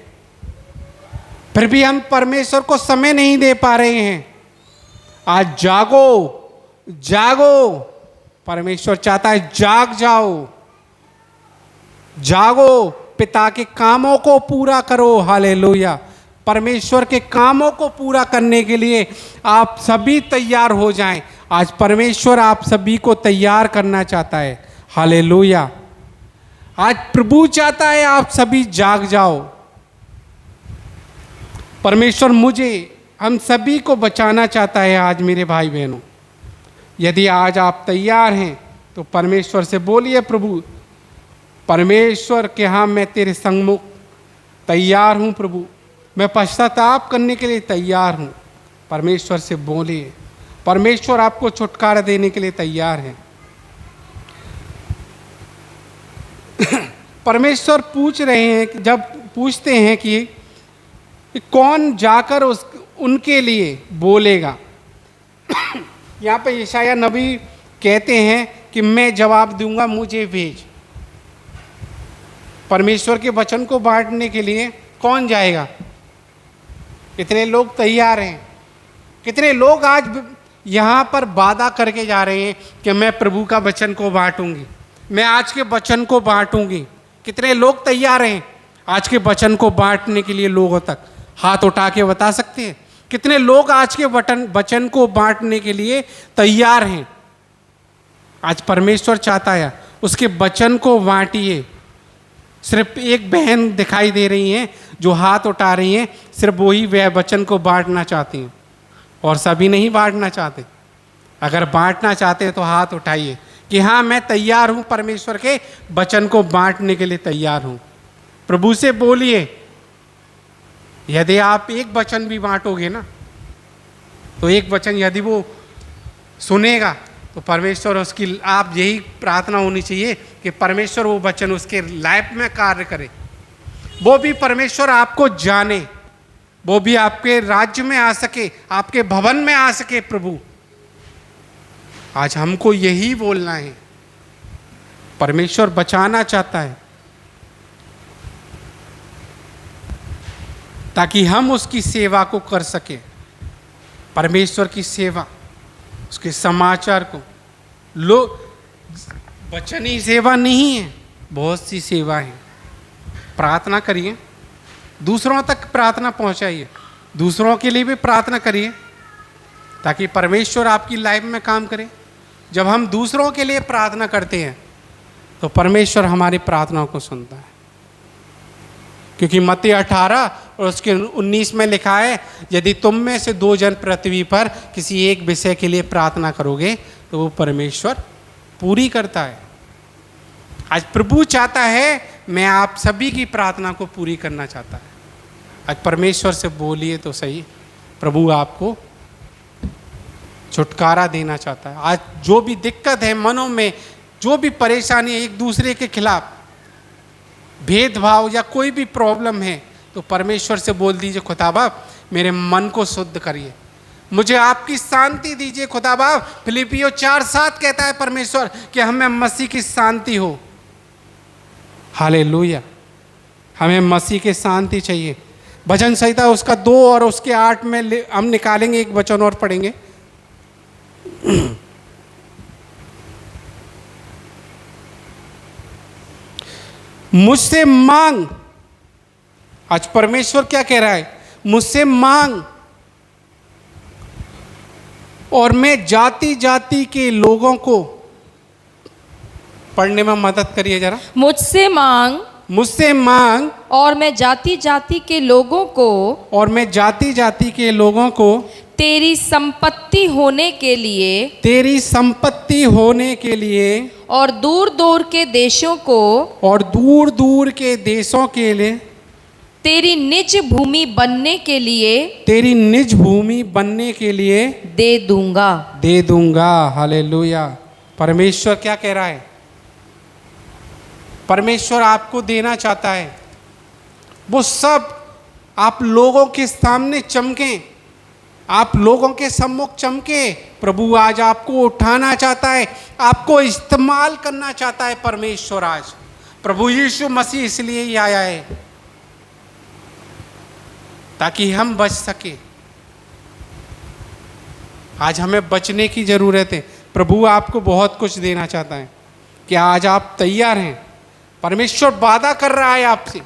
फिर भी हम परमेश्वर को समय नहीं दे पा रहे हैं। आज जागो, जागो। परमेश्वर चाहता है जाग जाओ, जागो, पिता के कामों को पूरा करो। हालेलुया, परमेश्वर के कामों को पूरा करने के लिए आप सभी तैयार हो जाएं। आज परमेश्वर आप सभी को तैयार करना चाहता है। हालेलुया, आज प्रभु चाहता है आप सभी जाग जाओ। परमेश्वर मुझे हम सभी को बचाना चाहता है। आज मेरे भाई बहनों, यदि आज आप तैयार हैं तो परमेश्वर से बोलिए, प्रभु परमेश्वर के हाँ मैं तेरे सम्मुख तैयार हूँ। प्रभु मैं पश्चाताप करने के लिए तैयार हूँ। परमेश्वर से बोलिए, परमेश्वर आपको छुटकारा देने के लिए तैयार है। परमेश्वर पूछ रहे हैं कि जब पूछते हैं कि कौन जाकर उनके लिए बोलेगा। यहाँ पे यशायाह नबी कहते हैं कि मैं जवाब दूंगा, मुझे भेज। परमेश्वर के वचन को बांटने के लिए कौन जाएगा। कितने लोग तैयार हैं, कितने लोग आज यहाँ पर वादा करके जा रहे हैं कि मैं प्रभु का वचन को बांटूंगी, मैं आज के वचन को बांटूंगी। कितने लोग तैयार हैं आज के वचन को बांटने के लिए। लोगों तक हाथ उठा के बता सकते हैं कितने लोग आज के वचन को बांटने के लिए तैयार हैं। आज परमेश्वर चाहता है उसके वचन को बांटिए। सिर्फ एक बहन दिखाई दे रही हैं जो हाथ उठा रही हैं, सिर्फ वही वह वचन को बांटना चाहती हैं और सभी नहीं बांटना चाहते। अगर बांटना चाहते हैं तो हाथ उठाइए कि हाँ मैं तैयार हूँ, परमेश्वर के वचन को बांटने के लिए तैयार हूँ। प्रभु से बोलिए, यदि आप एक वचन भी बांटोगे ना, तो एक वचन यदि वो सुनेगा तो परमेश्वर उसकी, आप यही प्रार्थना होनी चाहिए कि परमेश्वर वो वचन उसके लाइफ में कार्य करे। वो भी परमेश्वर आपको जाने, वो भी आपके राज्य में आ सके, आपके भवन में आ सके। प्रभु आज हमको यही बोलना है। परमेश्वर बचाना चाहता है ताकि हम उसकी सेवा को कर सके। परमेश्वर की सेवा, उसके समाचार को लोग, वचन ही सेवा नहीं है, बहुत सी सेवा है। प्रार्थना करिए, दूसरों तक प्रार्थना पहुंचाइए, दूसरों के लिए भी प्रार्थना करिए ताकि परमेश्वर आपकी लाइफ में काम करे। जब हम दूसरों के लिए प्रार्थना करते हैं तो परमेश्वर हमारी प्रार्थनाओं को सुनता है, क्योंकि मत्ती 18 और उसके 19 में लिखा है, यदि तुम में से 2 जन पृथ्वी पर किसी एक विषय के लिए प्रार्थना करोगे तो वो परमेश्वर पूरी करता है। आज प्रभु चाहता है, मैं आप सभी की प्रार्थना को पूरी करना चाहता है। आज परमेश्वर से बोलिए तो सही, प्रभु आपको छुटकारा देना चाहता है। आज जो भी दिक्कत है मनों में, जो भी परेशानी है, एक दूसरे के खिलाफ भेदभाव या कोई भी प्रॉब्लम है, तो परमेश्वर से बोल दीजिए, खुदा बाप मेरे मन को शुद्ध करिए, मुझे आपकी शांति दीजिए। खुदा बाप फिलिपियों 4:7 कहता है परमेश्वर कि हमें मसीह की शांति हो। हालेलुया। हमें मसीह की शांति चाहिए। भजन संहिता उसका 2 और उसके 8 में हम निकालेंगे, एक वचन और पढ़ेंगे। मुझसे मांग, आज परमेश्वर क्या कह रहा है, मुझसे मांग और मैं जाति जाति के लोगों को, पढ़ने में मदद करिए जरा। मुझसे मांग और मैं जाति जाति के लोगों को, और मैं जाति जाति के लोगों को तेरी संपत्ति होने के लिए, तेरी संपत्ति होने के लिए, और दूर दूर के देशों को, और दूर दूर के देशों के लिए, तेरी निज भूमि बनने के लिए, तेरी निज भूमि बनने के लिए दे दूंगा। दे दूंगा। हालेलुया। परमेश्वर क्या कह रहा है? परमेश्वर आपको देना चाहता है, वो सब आप लोगों के सामने चमके, आप लोगों के सम्मुख चमके। प्रभु आज आपको उठाना चाहता है, आपको इस्तेमाल करना चाहता है। परमेश्वर आज, प्रभु यीशु मसीह इसलिए ही आया है ताकि हम बच सके। आज हमें बचने की जरूरत है। प्रभु आपको बहुत कुछ देना चाहता है। क्या आज आप तैयार हैं? परमेश्वर वादा कर रहा है आपसे,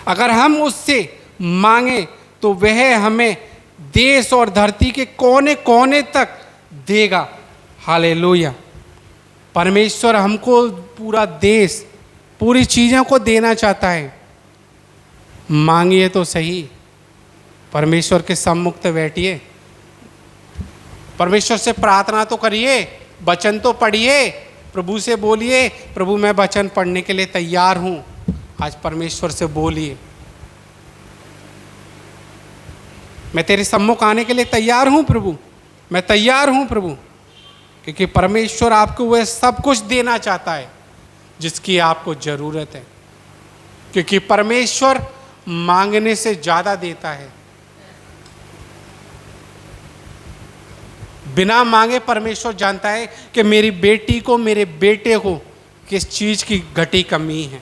अगर हम उससे मांगे तो वह हमें देश और धरती के कोने कोने तक देगा। हालेलुया। परमेश्वर हमको पूरा देश, पूरी चीज़ों को देना चाहता है। मांगिए तो सही, परमेश्वर के सम्मुख तो बैठिए, परमेश्वर से प्रार्थना तो करिए, वचन तो पढ़िए, प्रभु से बोलिए, प्रभु मैं वचन पढ़ने के लिए तैयार हूँ। आज परमेश्वर से बोलिए, मैं तेरे सम्मुख आने के लिए तैयार हूँ प्रभु, मैं तैयार हूँ प्रभु। क्योंकि परमेश्वर आपको वह सब कुछ देना चाहता है जिसकी आपको ज़रूरत है। क्योंकि परमेश्वर मांगने से ज़्यादा देता है। बिना मांगे परमेश्वर जानता है कि मेरी बेटी को, मेरे बेटे को किस चीज़ की घटी कमी है,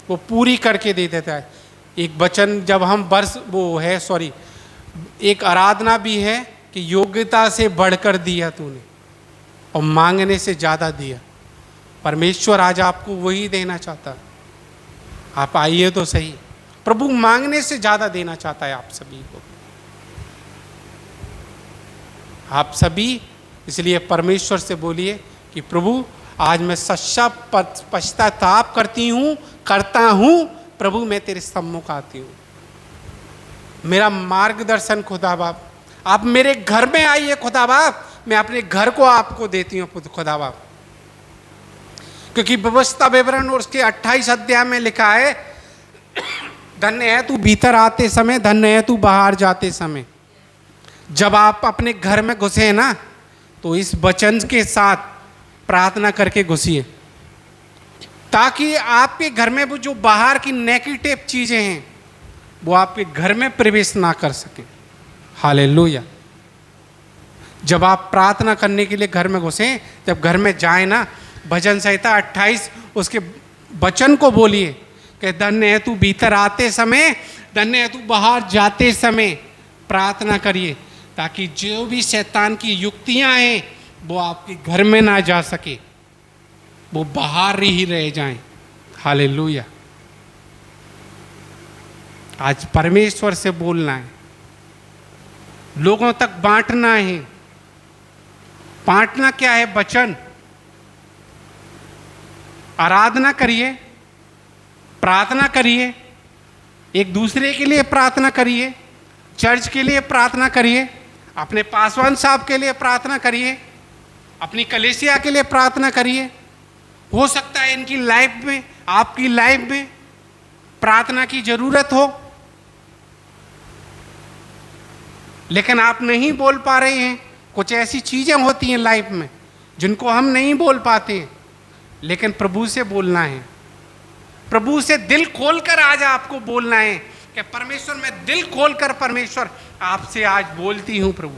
वो पूरी करके दे देता है। एक वचन जब हम एक आराधना भी है कि योग्यता से बढ़कर दिया तूने और मांगने से ज़्यादा दिया। परमेश्वर आज आपको वही देना चाहता है। आप आइए तो सही, प्रभु मांगने से ज़्यादा देना चाहता है आप सभी को, आप सभी। इसलिए परमेश्वर से बोलिए कि प्रभु आज मैं सच्चा पश्चाताप करता हूँ प्रभु, मैं तेरे सम्मुख आती हूँ। मेरा मार्गदर्शन खुदा बाप, आप मेरे घर में आइए खुदा बाप, मैं अपने घर को आपको देती हूँ खुदा बाप। क्योंकि व्यवस्था विवरण और उसके 28 अध्याय में लिखा है, धन्य है तू भीतर आते समय, धन्य है तू बाहर जाते समय। जब आप अपने घर में घुसे ना, तो इस वचन के साथ प्रार्थना करके घुसिए, ताकि आपके घर में वो जो बाहर की नेगेटिव चीज़ें हैं वो आपके घर में प्रवेश ना कर सके। हालेलुया। जब आप प्रार्थना करने के लिए घर में घुसें, जब घर में जाए ना, भजन संहिता 28 उसके वचन को बोलिए कि धन्य है तू भीतर आते समय, धन्य है तू बाहर जाते समय। प्रार्थना करिए ताकि जो भी शैतान की युक्तियां हैं वो आपके घर में ना जा सके, वो बाहर ही रह जाएं। हालेलुया। आज परमेश्वर से बोलना है, लोगों तक बांटना है। बांटना क्या है? वचन। आराधना करिए, प्रार्थना करिए, एक दूसरे के लिए प्रार्थना करिए, चर्च के लिए प्रार्थना करिए, अपने पासवान साहब के लिए प्रार्थना करिए, अपनी कलीसिया के लिए प्रार्थना करिए। हो सकता है इनकी लाइफ में, आपकी लाइफ में प्रार्थना की जरूरत हो, लेकिन आप नहीं बोल पा रहे हैं। कुछ ऐसी चीज़ें होती हैं लाइफ में जिनको हम नहीं बोल पाते हैं, लेकिन प्रभु से बोलना है। प्रभु से दिल खोलकर आज आपको बोलना है कि परमेश्वर, मैं दिल खोलकर परमेश्वर आपसे आज बोलती हूँ प्रभु।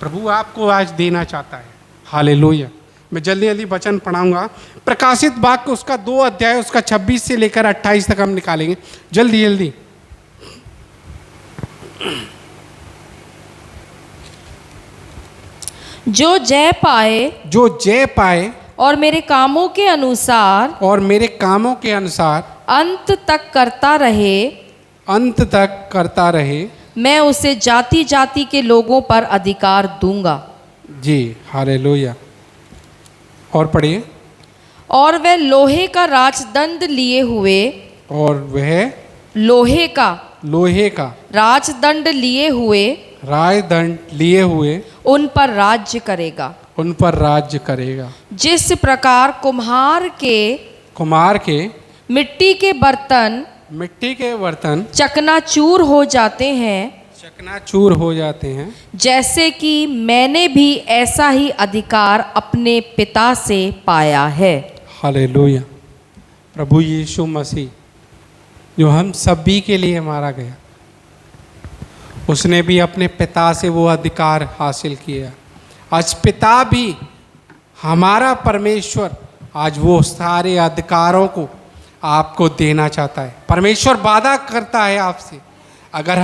प्रभु आपको आज देना चाहता है। हालेलुया। मैं जल्दी जल्दी वचन पढ़ाऊंगा। प्रकाशित वाक्य उसका 2 अध्याय उसका 26 से लेकर 28 तक हम निकालेंगे जल्दी जल्दी। जो जय पाए और मेरे कामों के अनुसार अंत तक करता रहे मैं उसे जाति जाति के लोगों पर अधिकार दूंगा। जी हालेलुया। और पढ़िए। और वह लोहे का राजदंड लिए हुए उन पर राज्य करेगा। जिस प्रकार कुम्हार के मिट्टी के बर्तन चकनाचूर हो जाते हैं, जैसे कि मैंने भी ऐसा ही अधिकार अपने पिता से पाया है। हालेलुया। प्रभु यीशु मसीह जो हम सभी के लिए मारा गया, उसने भी अपने पिता से वो अधिकार हासिल किया। आज पिता भी हमारा परमेश्वर आज वो सारे अधिकारों को आपको देना चाहता है। परमेश्वर वादा करता है आपसे, अगर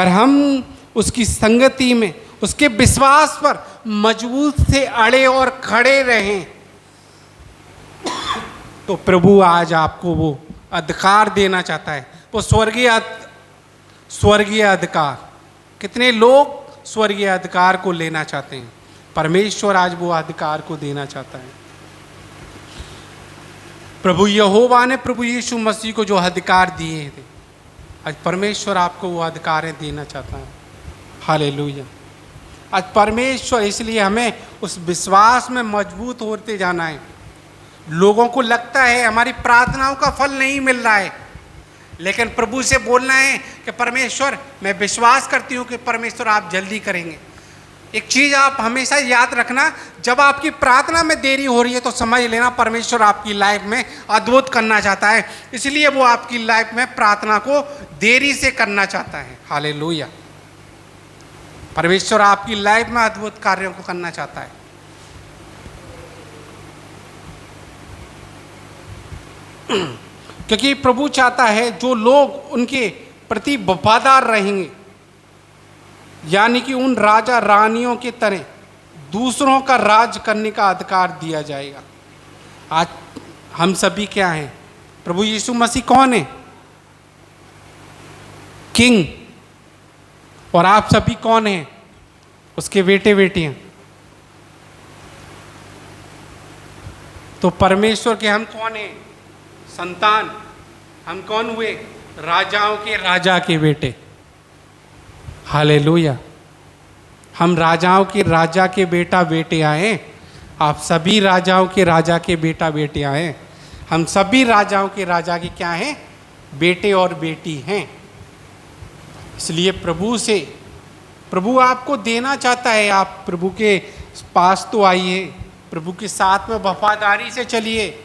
हम उसकी संगति में, उसके विश्वास पर मजबूत से अड़े और खड़े रहें, तो प्रभु आज आपको वो अधिकार देना चाहता है। वो स्वर्गीय अधिकार। कितने लोग स्वर्गीय अधिकार को लेना चाहते हैं? परमेश्वर आज वो अधिकार को देना चाहता है। प्रभु यहोवा ने प्रभु यीशु मसीह को जो अधिकार दिए थे, आज परमेश्वर आपको वो अधिकार देना चाहता है। हालेलुया। आज परमेश्वर, इसलिए हमें उस विश्वास में मजबूत होते जाना है। लोगों को लगता है हमारी प्रार्थनाओं का फल नहीं मिल रहा है, लेकिन प्रभु से बोलना है कि परमेश्वर, मैं विश्वास करती हूँ कि परमेश्वर आप जल्दी करेंगे। एक चीज़ आप हमेशा याद रखना, जब आपकी प्रार्थना में देरी हो रही है तो समझ लेना परमेश्वर आपकी लाइफ में अद्भुत करना चाहता है। इसलिए वो आपकी लाइफ में प्रार्थना को देरी से करना चाहता है। हालेलुया। परमेश्वर आपकी लाइफ में अद्भुत कार्यों को करना चाहता है। क्योंकि प्रभु चाहता है जो लोग उनके प्रति वफादार रहेंगे, यानी कि उन राजा रानियों की तरह दूसरों का राज करने का अधिकार दिया जाएगा। आज हम सभी क्या हैं? प्रभु यीशु मसीह कौन है? किंग। और आप सभी कौन हैं? उसके बेटे बेटियां। तो परमेश्वर के हम कौन हैं? संतान। हम कौन हुए? राजाओं के राजा के बेटे। हालेलुया। हम राजाओं के राजा के बेटा बेटे आए। आप सभी राजाओं के राजा के बेटा बेटे आए। हम सभी राजाओं के राजा के क्या हैं? बेटे और बेटी हैं। इसलिए प्रभु आपको देना चाहता है। आप प्रभु के पास तो आइए, प्रभु के साथ में वफादारी से चलिए।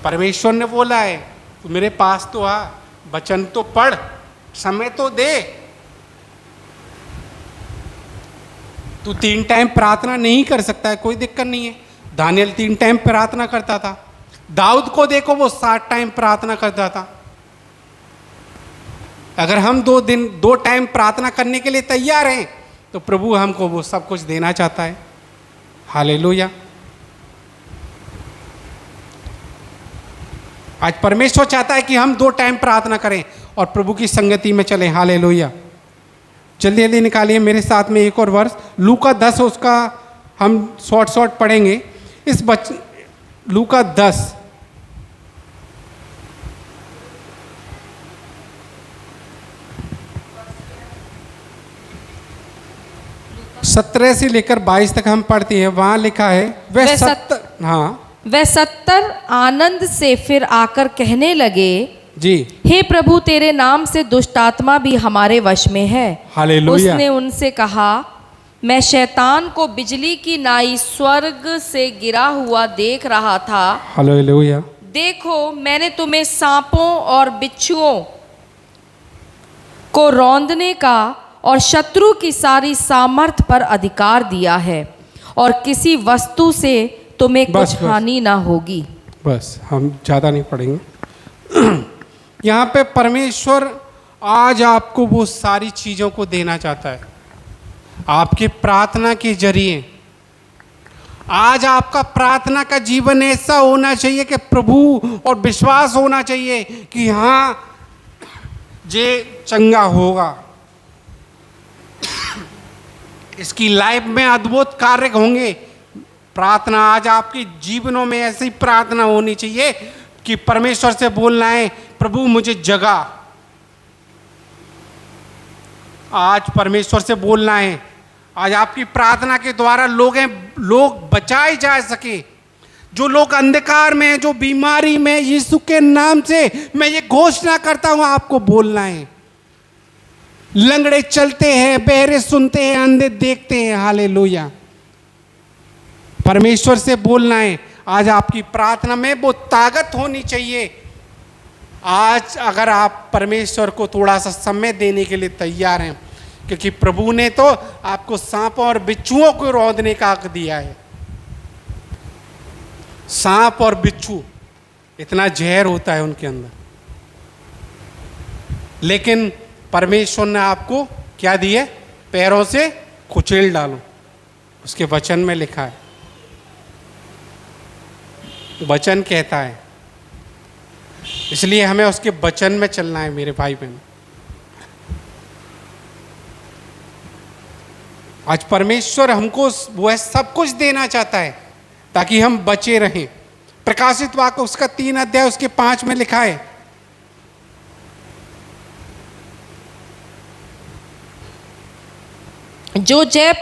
परमेश्वर ने बोला है तू मेरे पास तो आ, वचन तो पढ़, समय तो दे। तू 3 टाइम प्रार्थना नहीं कर सकता है, कोई दिक्कत नहीं है। दानियल 3 टाइम प्रार्थना करता था। दाऊद को देखो, वो 7 टाइम प्रार्थना करता था। अगर हम 2 टाइम प्रार्थना करने के लिए तैयार हैं तो प्रभु हमको वो सब कुछ देना चाहता है। हालेलुया। आज परमेश्वर चाहता है कि हम 2 टाइम प्रार्थना करें और प्रभु की संगति में चलें। हालेलुया। जल्दी जल्दी निकालिए मेरे साथ में एक और वर्ष, लूका 10, उसका हम शॉर्ट पढ़ेंगे। लूका 10 17 से लेकर 22 तक हम पढ़ते हैं। वहां लिखा है वह 70 आनंद से फिर आकर कहने लगे, जी, हे प्रभु तेरे नाम से दुष्ट आत्मा भी हमारे वश में है। हालेलुया। उसने उनसे कहा, मैं शैतान को बिजली की नाई स्वर्ग से गिरा हुआ देख रहा था। हालेलुया। देखो, मैंने तुम्हें सांपों और बिच्छुओं को रौंदने का और शत्रु की सारी सामर्थ पर अधिकार दिया है, और किसी वस्तु से तुम्हें बस, कुछ हानि ना होगी। बस हम ज़्यादा नहीं पढ़ेंगे। यहाँ पे परमेश्वर आज आपको वो सारी चीज़ों को देना चाहता है आपके प्रार्थना के जरिए। आज आपका प्रार्थना का जीवन ऐसा होना चाहिए कि प्रभु, और विश्वास होना चाहिए कि हाँ जे चंगा होगा, इसकी लाइफ में अद्भुत कार्य होंगे। प्रार्थना आज आपके जीवनों में ऐसी प्रार्थना होनी चाहिए कि परमेश्वर से बोलना है, प्रभु मुझे जगा। आज परमेश्वर से बोलना है, आज आपकी प्रार्थना के द्वारा लोग बचाए जा सके। जो लोग अंधकार में हैं, जो बीमारी में, यीशु के नाम से मैं ये घोषणा करता हूं, आपको बोलना है। लंगड़े चलते हैं, बहरे सुनते हैं, अंधे देखते हैं। हालेलुया। परमेश्वर से बोलना है। आज आपकी प्रार्थना में वो ताकत होनी चाहिए। आज अगर आप परमेश्वर को थोड़ा सा समय देने के लिए तैयार हैं, क्योंकि प्रभु ने तो आपको सांपों और बिच्छुओं को रौंदने का हक दिया है। सांप और बिच्छू इतना जहर होता है उनके अंदर, लेकिन परमेश्वर ने आपको क्या दिया? पैरों से कुचल डालो, उसके वचन में लिखा है। वचन कहता है, इसलिए हमें उसके वचन में चलना है मेरे भाई बहन। आज परमेश्वर हमको वह सब कुछ देना चाहता है ताकि हम बचे रहें। प्रकाशित वाक्य उसका 3 अध्याय उसके 5 में लिखा है, जो जय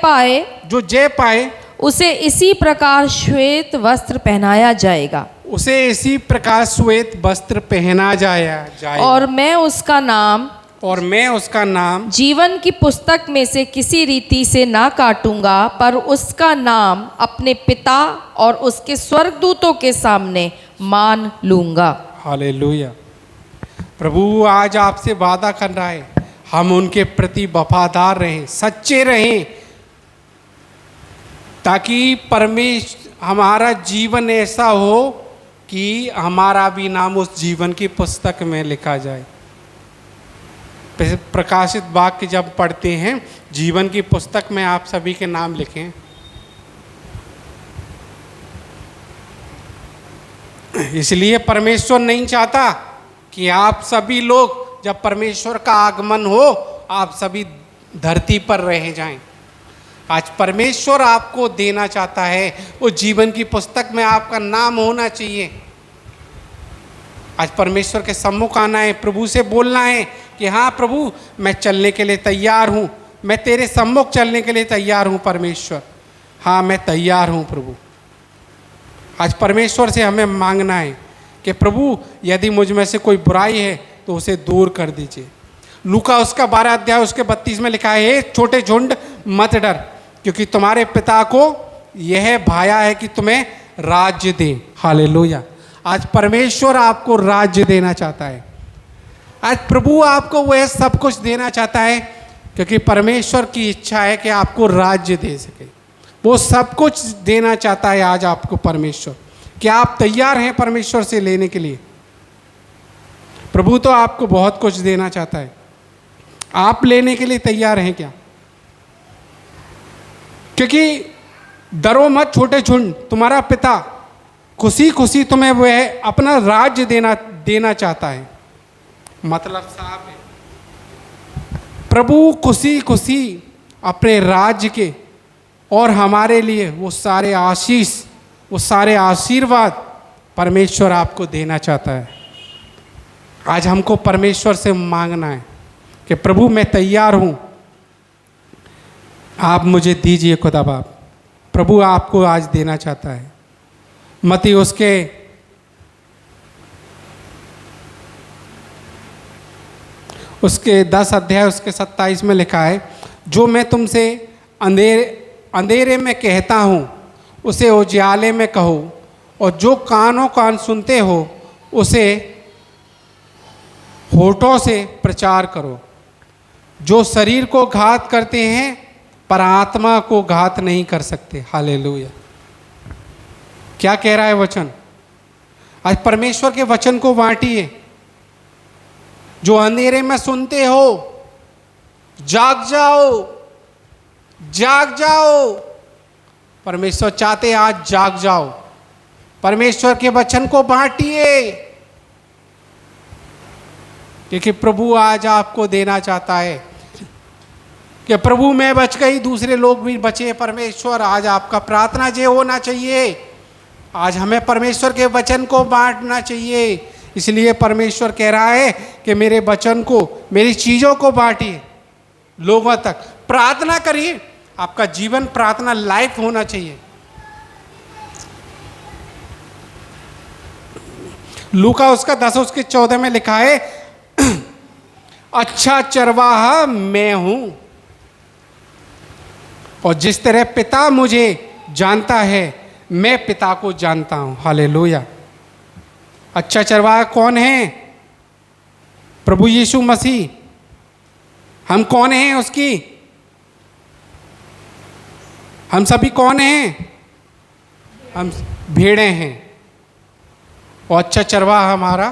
पाए उसे इसी प्रकार श्वेत वस्त्र पहनाया जाएगा। उसे इसी प्रकार श्वेत वस्त्र पहना जाएगा। और मैं उसका नाम जीवन की पुस्तक में से किसी रीति से ना काटूंगा, पर उसका नाम अपने पिता और उसके स्वर्गदूतों के सामने मान लूंगा। हालेलुया। प्रभु आज आपसे वादा कर रहा है, हम उनके प्रति वफादार रहें, सच्चे रहें, ताकि परमेश्वर हमारा जीवन ऐसा हो कि हमारा भी नाम उस जीवन की पुस्तक में लिखा जाए। प्रकाशित वाक्य जब पढ़ते हैं, जीवन की पुस्तक में आप सभी के नाम लिखें। इसलिए परमेश्वर नहीं चाहता कि आप सभी लोग, जब परमेश्वर का आगमन हो, आप सभी धरती पर रह जाएं। आज परमेश्वर आपको देना चाहता है, वो जीवन की पुस्तक में आपका नाम होना चाहिए। आज परमेश्वर के सम्मुख आना है, प्रभु से बोलना है कि हाँ प्रभु, मैं चलने के लिए तैयार हूँ, मैं तेरे सम्मुख चलने के लिए तैयार हूँ परमेश्वर। हाँ मैं तैयार हूँ प्रभु। आज परमेश्वर से हमें मांगना है कि प्रभु, यदि मुझ में से कोई बुराई है तो उसे दूर कर दीजिए। लूका उसका 12 अध्याय उसके 32 में लिखा है, छोटे झुंड मत डर, क्योंकि तुम्हारे पिता को यह भाया है कि तुम्हें राज्य दे। हालेलुया। आज परमेश्वर आपको राज्य देना चाहता है। आज प्रभु आपको वह सब कुछ देना चाहता है, क्योंकि परमेश्वर की इच्छा है कि आपको राज्य दे सके। वो सब कुछ देना चाहता है आज आपको परमेश्वर। क्या आप तैयार हैं परमेश्वर से लेने के लिए? प्रभु तो आपको बहुत कुछ देना चाहता है, आप लेने के लिए तैयार हैं क्या? क्योंकि डरो मत छोटे झुंड, तुम्हारा पिता खुशी खुशी तुम्हें वह अपना राज्य देना चाहता है। मतलब साहब है, प्रभु खुशी खुशी अपने राज्य के और हमारे लिए वो सारे आशीष, वो सारे आशीर्वाद परमेश्वर आपको देना चाहता है। आज हमको परमेश्वर से मांगना है कि प्रभु मैं तैयार हूँ, आप मुझे दीजिए खुदा बाप। प्रभु आपको आज देना चाहता है। मत्ती उसके 10 अध्याय उसके 27 में लिखा है, जो मैं तुमसे अंधेरे में कहता हूँ उसे उजियाले में कहो, और जो कान सुनते हो उसे होठों से प्रचार करो। जो शरीर को घात करते हैं पर आत्मा को घात नहीं कर सकते। हालेलुया। क्या कह रहा है वचन? आज परमेश्वर के वचन को बांटिए। जो अंधेरे में सुनते हो, जाग जाओ, जाग जाओ। परमेश्वर चाहते आज जाग जाओ। परमेश्वर के वचन को बांटिए, क्योंकि प्रभु आज आपको देना चाहता है कि प्रभु मैं बच गई, दूसरे लोग भी बचे। परमेश्वर आज आपका प्रार्थना जे होना चाहिए। आज हमें परमेश्वर के वचन को बांटना चाहिए। इसलिए परमेश्वर कह रहा है कि मेरे वचन को, मेरी चीज़ों को बांटिए, लोगों तक प्रार्थना करिए। आपका जीवन प्रार्थना लाइफ होना चाहिए। लूका उसका 10 उसके 14 में लिखा है, अच्छा चरवाहा मैं हूं, और जिस तरह पिता मुझे जानता है मैं पिता को जानता हूं। हालेलुया। अच्छा चरवाहा कौन है? प्रभु यीशु मसीह। हम कौन हैं उसकी? हम सभी कौन हैं? हम भेड़ें हैं। और अच्छा चरवाहा हमारा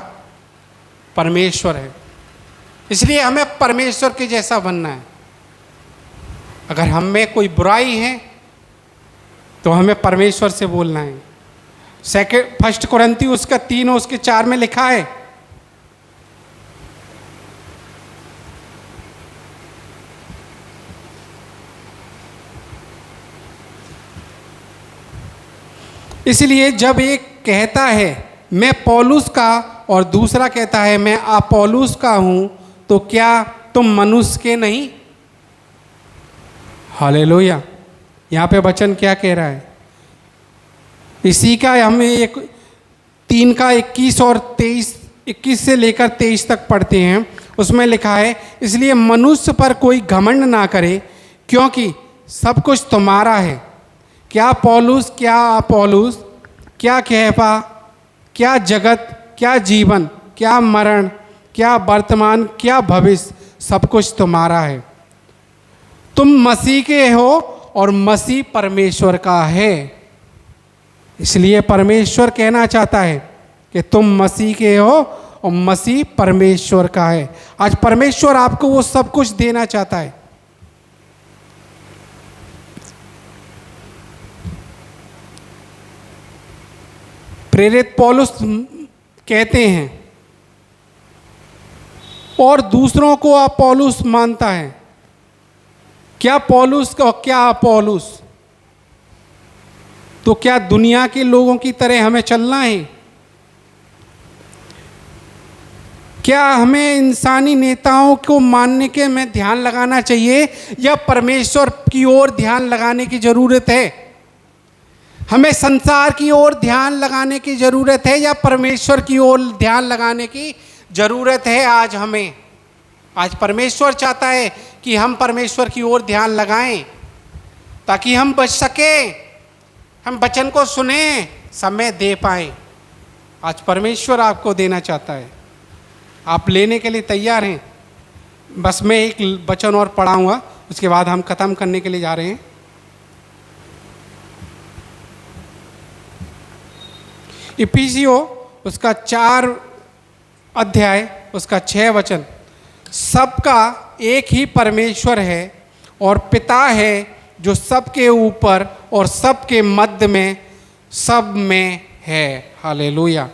परमेश्वर है। इसलिए हमें परमेश्वर के जैसा बनना है। अगर हम में कोई बुराई है तो हमें परमेश्वर से बोलना है। फर्स्ट कुरिन्थियों उसका 3 उसके 4 में लिखा है, इसलिए जब एक कहता है मैं पौलुस का और दूसरा कहता है मैं अपोल्लोस का हूं, तो क्या तुम मनुष्य के नहीं? हालेलुया। यहाँ पे वचन क्या कह रहा है? इसी का हमें 3 का 21 और 23, 21 से लेकर 23 तक पढ़ते हैं। उसमें लिखा है, इसलिए मनुष्य पर कोई घमंड ना करे, क्योंकि सब कुछ तुम्हारा है। क्या पौलुस, क्या अपोल्लोस, क्या कैफा, क्या जगत, क्या जीवन, क्या मरण, क्या वर्तमान, क्या भविष्य, सब कुछ तुम्हारा है। तुम मसीह के हो और मसीह परमेश्वर का है। इसलिए परमेश्वर कहना चाहता है कि तुम मसीह के हो और मसीह परमेश्वर का है। आज परमेश्वर आपको वो सब कुछ देना चाहता है। प्रेरित पौलुस कहते हैं, और दूसरों को अपोल्लोस मानता है। क्या पौलुस और क्या अपोल्लोस? तो क्या दुनिया के लोगों की तरह हमें चलना है? क्या हमें इंसानी नेताओं को मानने के में ध्यान लगाना चाहिए, या परमेश्वर की ओर ध्यान लगाने की ज़रूरत है? हमें संसार की ओर ध्यान लगाने की ज़रूरत है या परमेश्वर की ओर ध्यान लगाने की ज़रूरत है? आज परमेश्वर चाहता है कि हम परमेश्वर की ओर ध्यान लगाएं, ताकि हम बच सकें, हम वचन को सुने, समय दे पाएं। आज परमेश्वर आपको देना चाहता है। आप लेने के लिए तैयार हैं? बस मैं एक वचन और पढ़ाऊंगा, उसके बाद हम ख़त्म करने के लिए जा रहे हैं। इफिसियों उसका 4 अध्याय उसका 6 वचन, सबका एक ही परमेश्वर है और पिता है, जो सबके ऊपर और सबके मध्य में सब में है। हालेलुया।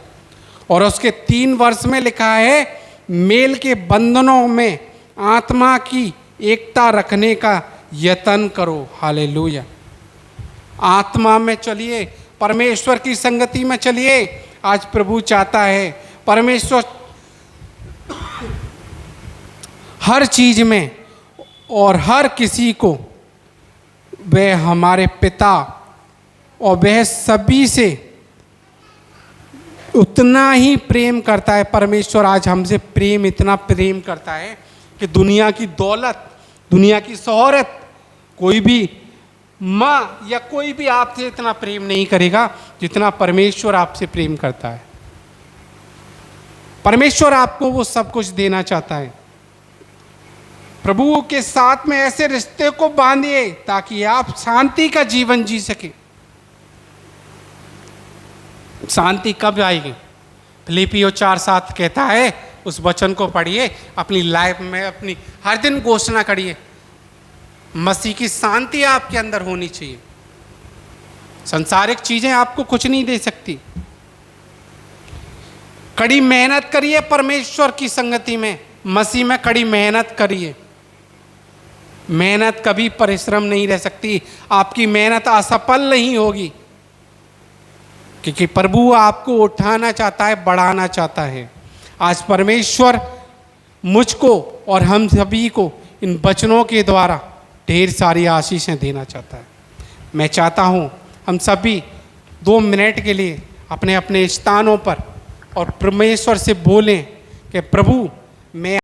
और उसके 3 वर्ष में लिखा है, मेल के बंधनों में आत्मा की एकता रखने का यत्न करो। हालेलुया। आत्मा में चलिए, परमेश्वर की संगति में चलिए। आज प्रभु चाहता है, परमेश्वर हर चीज में और हर किसी को वह हमारे पिता, और वह सभी से उतना ही प्रेम करता है। परमेश्वर आज हमसे इतना प्रेम करता है कि दुनिया की दौलत, दुनिया की शोहरत, कोई भी माँ या कोई भी आपसे इतना प्रेम नहीं करेगा जितना परमेश्वर आपसे प्रेम करता है। परमेश्वर आपको वो सब कुछ देना चाहता है। प्रभु के साथ में ऐसे रिश्ते को बांधिए ताकि आप शांति का जीवन जी सके। शांति कब आएगी? फिलिपियो 4:7 कहता है, उस वचन को पढ़िए, अपनी लाइफ में अपनी हर दिन घोषणा करिए, मसीह की शांति आपके अंदर होनी चाहिए। संसारिक चीजें आपको कुछ नहीं दे सकती। कड़ी मेहनत करिए परमेश्वर की संगति में, मसीह में कड़ी मेहनत करिए। मेहनत कभी परिश्रम नहीं रह सकती, आपकी मेहनत असफल नहीं होगी, क्योंकि प्रभु आपको उठाना चाहता है, बढ़ाना चाहता है। आज परमेश्वर मुझको और हम सभी को इन वचनों के द्वारा ढेर सारी आशीषें देना चाहता है। मैं चाहता हूँ हम सभी 2 मिनट के लिए अपने अपने स्थानों पर और परमेश्वर से बोलें कि प्रभु मैं